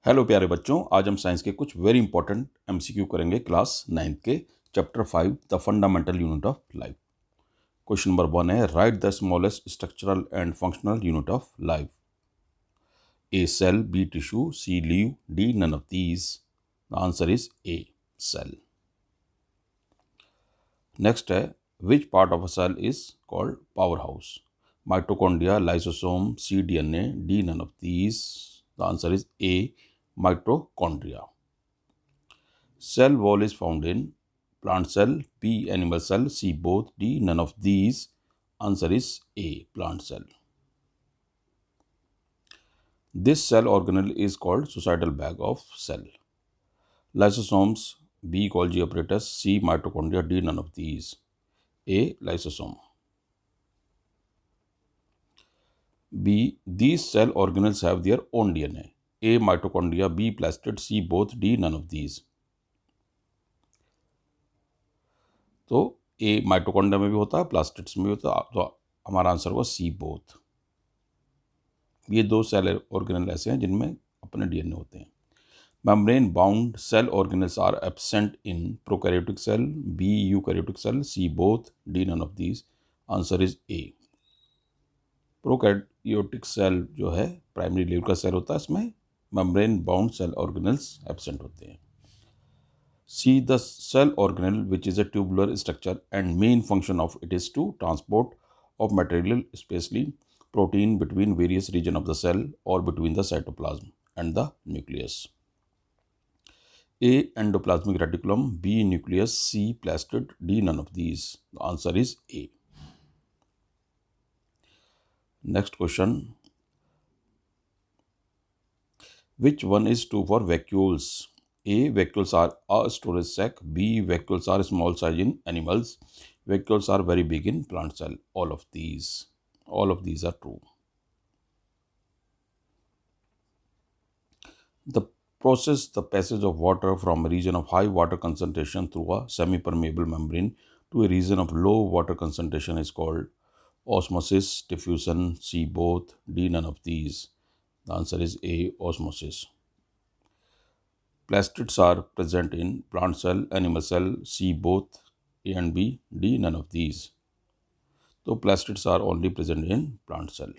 Hello प्यारे बच्चों, आज हम साइंस के कुछ वेरी इंपॉर्टेंट एमसीक्यू करेंगे क्लास 9th के chapter 5 the fundamental unit of life. Question number 1 है, right the smallest structural and functional unit of life. A cell, B tissue, C leave, D none of these. The answer is A cell. Next है, which part of a cell is called powerhouse. Mitochondria, lysosome, C DNA, D none of these. The answer is A mitochondria. Cell wall is found in plant cell, B animal cell, C both, D none of these. Answer is A plant cell. This cell organelle is called suicidal bag of cell. Lysosomes, B Golgi apparatus, C mitochondria, D none of these. A lysosome. B, these cell organelles have their own DNA. A mitochondria, B plastid, C both, D none of these. तो ए mitochondria में भी होता है, plastids में भी होता है, तो हमारा आंसर होगा सी बोथ। ये दो सेल ऑर्गेनल ऐसे हैं जिनमें अपने डीएनए होते हैं। Membrane bound cell organelles are absent in prokaryotic cell, B eukaryotic cell, C both, D none of these. Answer is A. Prokaryotic cell जो है प्राइमरी लेवल का सेल होता है, इसमें membrane bound cell organelles absent होते हैं। See the cell organelle, which is a tubular structure and main function of it is to transport of material, especially protein, between various region of the cell or between the cytoplasm and the nucleus. A endoplasmic reticulum, B nucleus, C plastid, D none of these. The answer is A. Next question. Which one is true for vacuoles? A, vacuoles are a storage sac. B, vacuoles are small size in animals. Vacuoles are very big in plant cell. All of these are true. The passage of water from a region of high water concentration through a semi-permeable membrane to a region of low water concentration is called osmosis, diffusion, C both, D none of these. The answer is A, osmosis. Plastids are present in plant cell, animal cell, C both, A and B, D none of these. So plastids are only present in plant cell.